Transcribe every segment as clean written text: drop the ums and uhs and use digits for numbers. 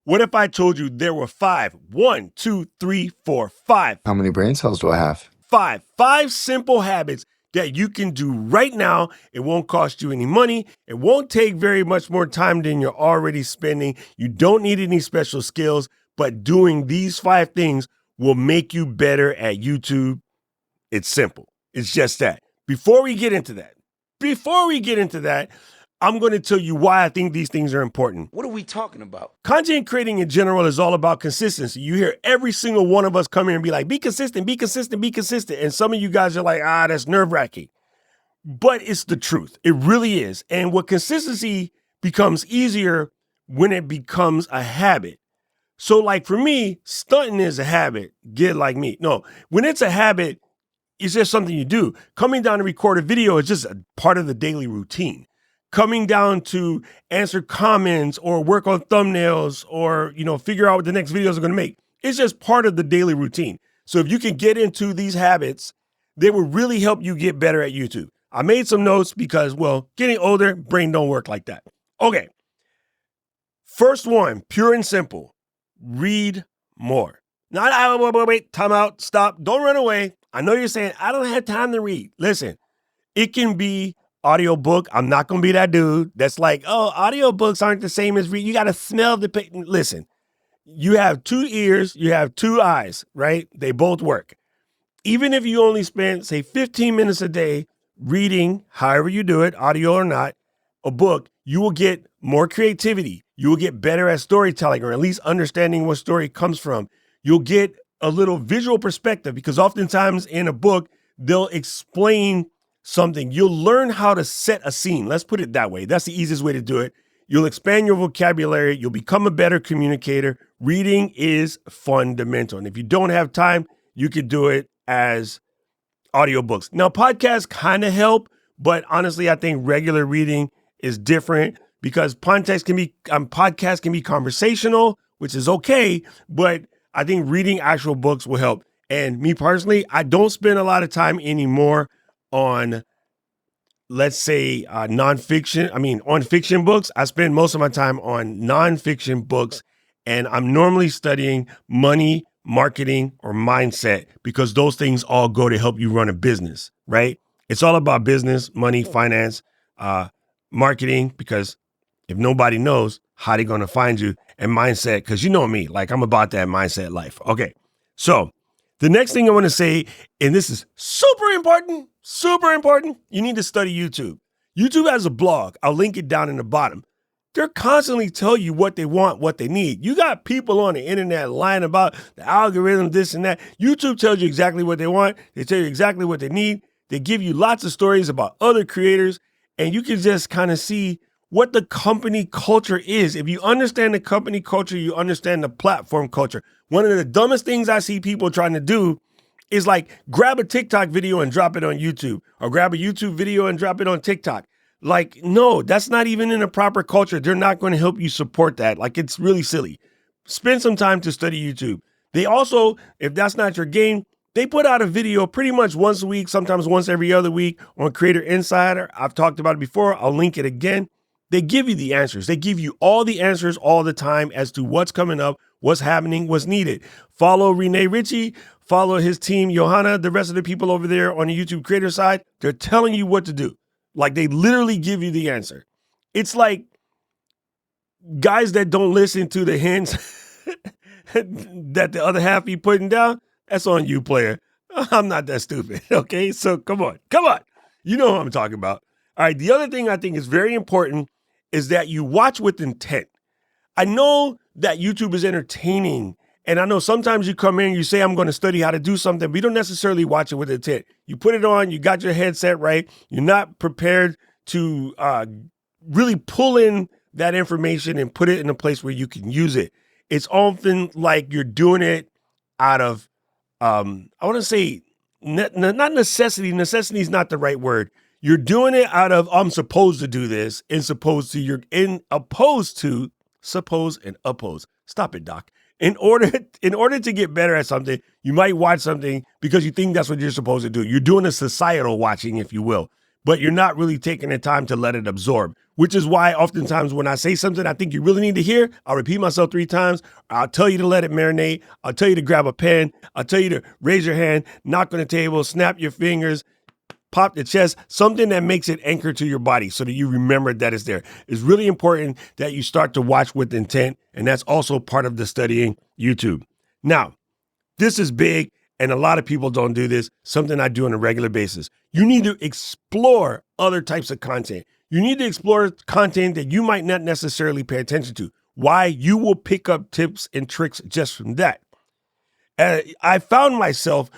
What if I told you there were five? 1, 2, 3, 4, 5. How many brain cells do I have? Five simple habits that you can do right now. It won't cost you any money. It won't take very much more time than you're already spending. You don't need any special skills, but doing these 5 things will make you better at YouTube. It's simple. It's just that. Before we get into that, I'm going to tell you why I think these things are important. What are we talking about? Content creating in general is all about consistency. You hear every single one of us come here and be like, be consistent, be consistent, be consistent. And some of you guys are like, that's nerve-wracking. But it's the truth. It really is. And what consistency becomes easier when it becomes a habit. So like for me, stunting is a habit. Get like me. No, when it's a habit, it's just something you do. Coming down to record a video is just a part of the daily routine. Coming down to answer comments or work on thumbnails or, figure out what the next videos are going to make. It's just part of the daily routine. So if you can get into these habits, they will really help you get better at YouTube. I made some notes because, getting older, brain don't work like that. Okay. First one, pure and simple, read more. Now, wait, time out, stop, don't run away. I know you're saying, I don't have time to read. Listen, it can be audiobook. I'm not going to be that dude that's like, audiobooks aren't the same as read. You got to smell the paper. Listen, you have 2 ears, you have 2 eyes, right? They both work. Even if you only spend, say, 15 minutes a day reading, however you do it, audio or not, a book, you will get more creativity. You will get better at storytelling, or at least understanding what story comes from. You'll get a little visual perspective because oftentimes in a book, they'll explain something. You'll learn how to set a scene. Let's put it that way. That's the easiest way to do it. You'll expand your vocabulary. You'll become a better communicator. Reading is fundamental. And if you don't have time, you could do it as audiobooks. Now, podcasts kind of help, but honestly, I think regular reading is different because podcasts can be conversational, which is okay, but I think reading actual books will help. And me personally, I don't spend a lot of time anymore on, let's say, on fiction books. I spend most of my time on nonfiction books, and I'm normally studying money, marketing, or mindset because those things all go to help you run a business, right? It's all about business, money, finance, marketing, because if nobody knows, how they going to find you, and mindset, because you know me, like I'm about that mindset life. Okay, so the next thing I want to say, and this is super important, you need to study YouTube. YouTube has a blog. I'll link it down in the bottom. They're constantly telling you what they want, what they need. You got people on the internet lying about the algorithm, this and that. YouTube tells you exactly what they want. They tell you exactly what they need. They give you lots of stories about other creators, and you can just kind of see what the company culture is. If you understand the company culture, you understand the platform culture. One of the dumbest things I see people trying to do is like grab a TikTok video and drop it on YouTube, or grab a YouTube video and drop it on TikTok. Like, no, that's not even in a proper culture. They're not going to help you support that. Like, it's really silly. Spend some time to study YouTube. They also, if that's not your game, they put out a video pretty much once a week, sometimes once every other week on Creator Insider. I've talked about it before. I'll link it again. They give you the answers. They give you all the answers all the time as to what's coming up, what's happening, what's needed. Follow Renee Ritchie, follow his team, Johanna, the rest of the people over there on the YouTube creator side. They're telling you what to do. Like, they literally give you the answer. It's like guys that don't listen to the hints that the other half be putting down. That's on you, player. I'm not that stupid. Okay, so come on. You know what I'm talking about. All right, the other thing I think is very important is that you watch with intent. I know that YouTube is entertaining, and I know sometimes you come in and you say, I'm going to study how to do something, but you don't necessarily watch it with intent. You put it on, you got your headset right, you're not prepared to really pull in that information and put it in a place where you can use it. It's often like you're doing it out of, I want to say, not necessity. Necessity is not the right word. You're doing it out of, I'm supposed to do this, opposed to, suppose and oppose. Stop it, Doc. In order to get better at something, you might watch something because you think that's what you're supposed to do. You're doing a societal watching, if you will. but you're not really taking the time to let it absorb, which is why oftentimes when I say something I think you really need to hear, I'll repeat myself 3 times. I'll tell you to let it marinate. I'll tell you to grab a pen. I'll tell you to raise your hand, knock on the table, snap your fingers, pop the chest, something that makes it anchor to your body so that you remember that it's there. It's really important that you start to watch with intent, and that's also part of the studying YouTube. Now, this is big, and a lot of people don't do this, something I do on a regular basis. You need to explore other types of content. You need to explore content that you might not necessarily pay attention to. Why? You will pick up tips and tricks just from that. I found myself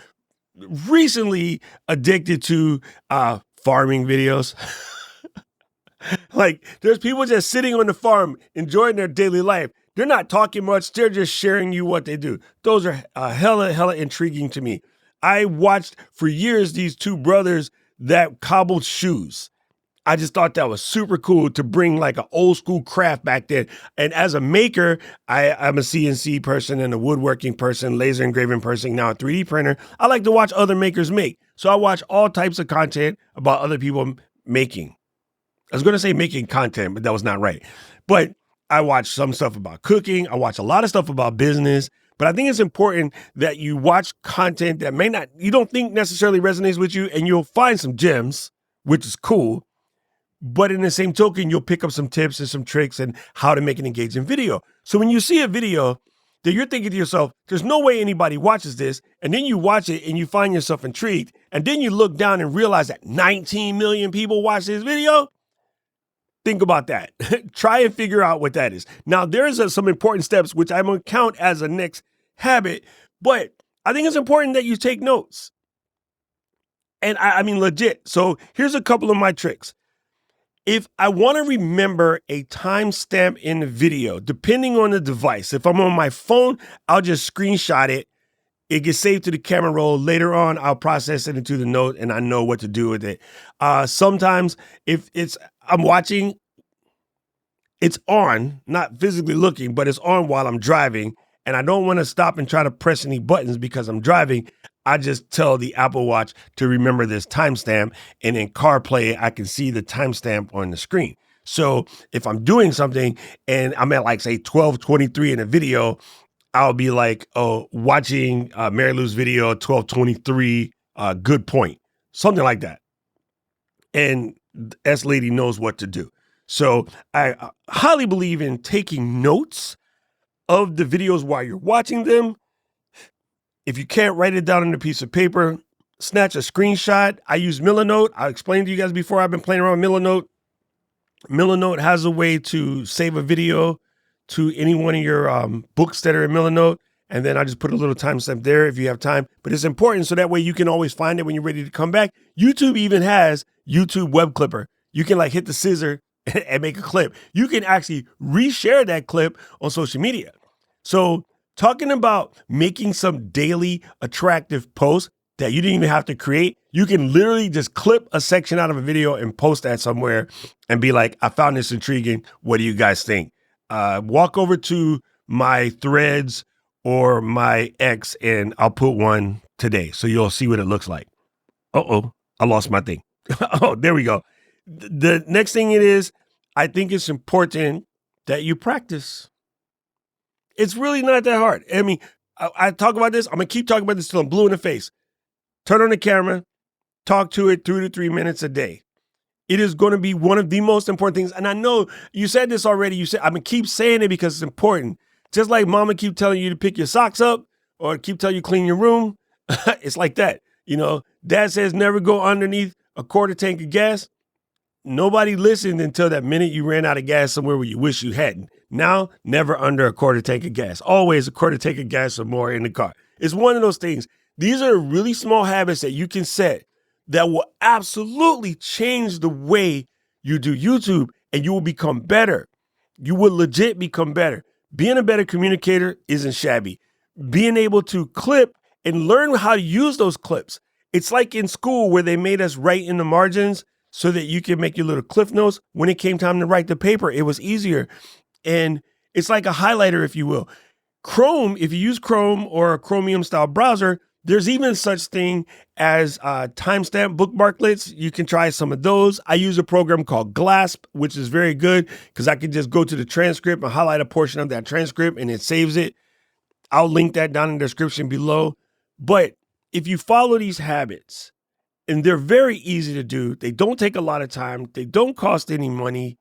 recently addicted to farming videos. Like, there's people just sitting on the farm enjoying their daily life. They're not talking much. They're just sharing you what they do. Those are hella intriguing to me. I watched for years these 2 brothers that cobbled shoes. I just thought that was super cool to bring like an old school craft back then. And as a maker, I'm a CNC person and a woodworking person, laser engraving person, now a 3D printer. I like to watch other makers make. So I watch all types of content about other people making. I was going to say making content, but that was not right. But I watch some stuff about cooking. I watch a lot of stuff about business. But I think it's important that you watch content that you don't think necessarily resonates with you, and you'll find some gems, which is cool. But in the same token, you'll pick up some tips and some tricks and how to make an engaging video. So when you see a video that you're thinking to yourself, there's no way anybody watches this, and then you watch it and you find yourself intrigued, and then you look down and realize that 19 million people watch this video, think about that. Try and figure out what that is. Now, there's some important steps, which I'm going to count as a next habit, but I think it's important that you take notes. And I mean, legit. So here's a couple of my tricks. If I want to remember a timestamp in the video, depending on the device, if I'm on my phone, I'll just screenshot it. It gets saved to the camera roll. Later on, I'll process it into the note and I know what to do with it. Sometimes if I'm watching, it's on, not physically looking, but it's on while I'm driving. And I don't want to stop and try to press any buttons because I'm driving. I just tell the Apple Watch to remember this timestamp, and in CarPlay, I can see the timestamp on the screen. So if I'm doing something and I'm at like, say, 12:23 in a video, I'll be like, watching Mary Lou's video, 12:23, good point, something like that. And S Lady knows what to do. So I highly believe in taking notes of the videos while you're watching them. If you can't write it down on a piece of paper, snatch a screenshot. I use Milanote. I explained to you guys before, I've been playing around with Milanote. Milanote has a way to save a video to any one of your books that are in Milanote. And then I just put a little timestamp there if you have time. But it's important so that way you can always find it when you're ready to come back. YouTube even has YouTube Web Clipper. You can like hit the scissor and make a clip. You can actually reshare that clip on social media. So talking about making some daily attractive posts that you didn't even have to create, you can literally just clip a section out of a video and post that somewhere and be like, I found this intriguing. What do you guys think? Walk over to my threads or my X and I'll put one today. So you'll see what it looks like. Uh-oh, I lost my thing. Oh, there we go. The next thing it is, I think it's important that you practice. It's really not that hard. I mean, I talk about this. I'm going to keep talking about this till I'm blue in the face. Turn on the camera, talk to it 2 to 3 minutes a day. It is going to be one of the most important things. And I know you said this already. I'm going to keep saying it because it's important. Just like mama keep telling you to pick your socks up or keep telling you clean your room. It's like that. You know, dad says never go underneath a quarter tank of gas. Nobody listened until that minute you ran out of gas somewhere where you wish you hadn't. Now, never under a quarter tank of gas. Always a quarter tank of gas or more in the car. It's one of those things. These are really small habits that you can set that will absolutely change the way you do YouTube, and you will become better. You will legit become better. Being a better communicator isn't shabby. Being able to clip and learn how to use those clips. It's like in school where they made us write in the margins so that you can make your little cliff notes. When it came time to write the paper, it was easier. And it's like a highlighter, if you will. Chrome, if you use Chrome or a Chromium style browser, There's even such thing as timestamp bookmarklets. You can try some of those. I use a program called Glasp, which is very good because I can just go to the transcript and highlight a portion of that transcript and it saves it. I'll link that down in the description below. But if you follow these habits, and they're very easy to do, they don't take a lot of time, they don't cost any money,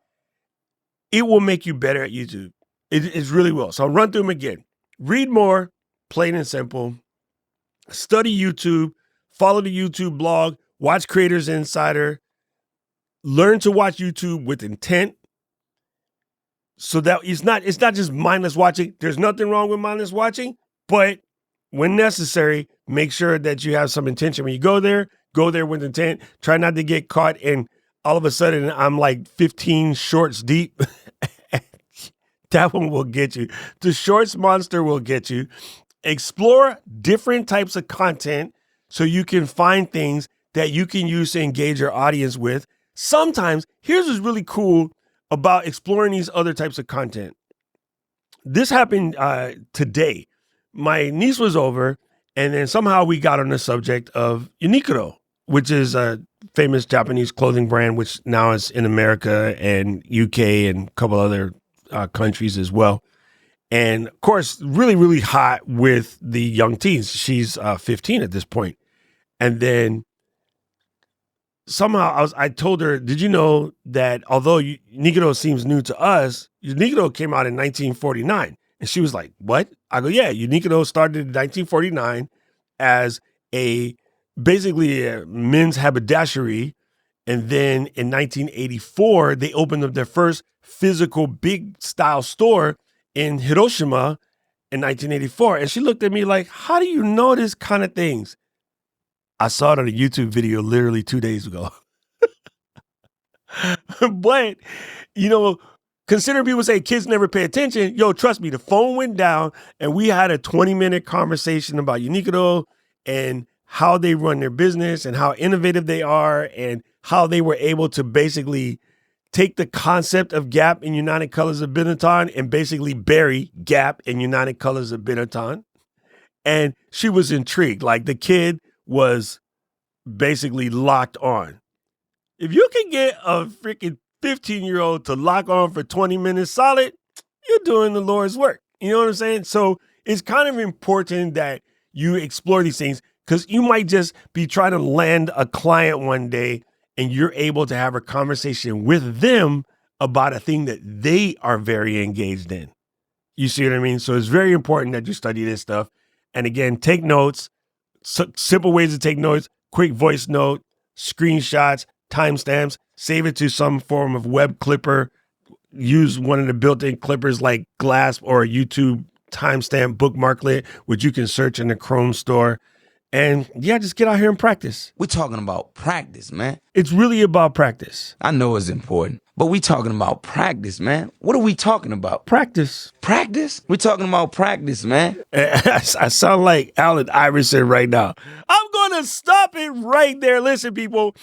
it will make you better at YouTube. It really will. So I'll run through them again. Read more, plain and simple. Study YouTube, follow the YouTube blog, watch Creators Insider, learn to watch YouTube with intent. So that it's not just mindless watching. There's nothing wrong with mindless watching, but when necessary, make sure that you have some intention. When you go there with intent. Try not to get caught and all of a sudden I'm like 15 shorts deep. That one will get you. The shorts monster will get you. Explore different types of content so you can find things that you can use to engage your audience with. Sometimes, here's what's really cool about exploring these other types of content. This happened today. My niece was over, and then somehow we got on the subject of Uniqlo, which is a famous Japanese clothing brand, which now is in America and UK and a couple other countries as well. And of course, really, really hot with the young teens. She's 15 at this point. And then somehow I told her, did you know that although Uniqlo seems new to us, Uniqlo came out in 1949? And she was like, what? I go, yeah, Uniqlo started in 1949 as basically a men's haberdashery. And then in 1984, they opened up their first physical big style store in Hiroshima in 1984. And she looked at me like, how do you know this kind of things? I saw it on a YouTube video literally 2 days ago. But, considering people say kids never pay attention, trust me, the phone went down and we had a 20-minute conversation about Uniqlo and how they run their business and how innovative they are and how they were able to basically take the concept of Gap and United Colors of Benetton and basically bury Gap and United Colors of Benetton. And she was intrigued. Like the kid was basically locked on. If you can get a freaking 15-year-old to lock on for 20 minutes solid, you're doing the Lord's work. You know what I'm saying? So it's kind of important that you explore these things because you might just be trying to land a client one day and you're able to have a conversation with them about a thing that they are very engaged in. You see what I mean? So it's very important that you study this stuff. And again, take notes, simple ways to take notes, quick voice note, screenshots, timestamps, save it to some form of web clipper, use one of the built-in clippers like Glasp or a YouTube timestamp bookmarklet, which you can search in the Chrome store. And yeah, just get out here and practice. We're talking about practice, man. It's really about practice. I know it's important, but we talking about practice, man. What are we talking about? Practice. Practice? We're talking about practice, man. I sound like Allen Iverson right now. I'm going to stop it right there. Listen, people,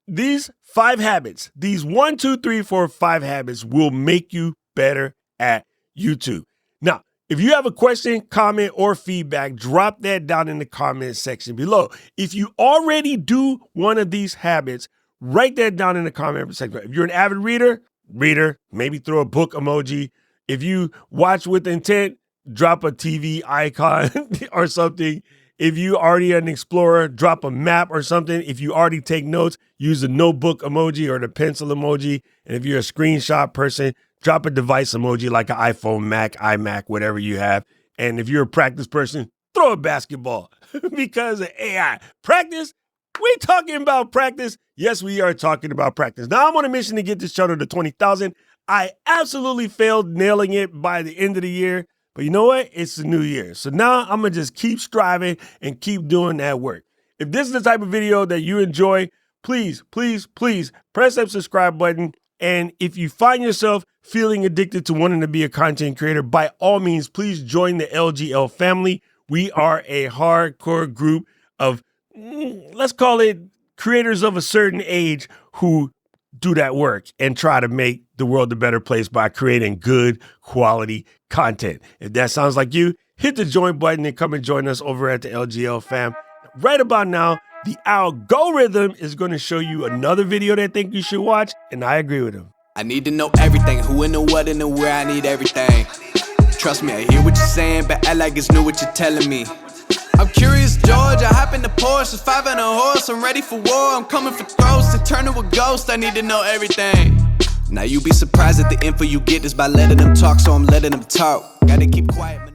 these 5 habits, these 1, 2, 3, 4, 5 habits will make you better at YouTube. Now, if you have a question, comment, or feedback, drop that down in the comment section below. If you already do one of these habits, write that down in the comment section. If you're an avid reader, maybe throw a book emoji. If you watch with intent, drop a TV icon or something. If you already an explorer, drop a map or something. If you already take notes, use the notebook emoji or the pencil emoji. And if you're a screenshot person, drop a device emoji like an iPhone, Mac, iMac, whatever you have. And if you're a practice person, throw a basketball because of AI. Practice? We're talking about practice. Yes, we are talking about practice. Now, I'm on a mission to get this channel to 20,000. I absolutely failed nailing it by the end of the year. But you know what? It's the new year. So now I'm going to just keep striving and keep doing that work. If this is the type of video that you enjoy, please, please, please press that subscribe button. And if you find yourself feeling addicted to wanting to be a content creator, by all means, please join the LGL family. We are a hardcore group of, let's call it creators of a certain age who do that work and try to make the world a better place by creating good quality content. If that sounds like you, hit the join button and come and join us over at the LGL fam. Right about now, the algorithm is going to show you another video they think you should watch, and I agree with him. I need to know everything, who and the what and the where, I need everything. Trust me, I hear what you're saying, but act like it's new what you're telling me. I'm curious, George, I hop in the Porsche, it's 5 and a horse, I'm ready for war, I'm coming for throats, to turn to a ghost, I need to know everything. Now you be surprised at the info you get is by letting them talk, so I'm letting them talk. Gotta keep quiet, man.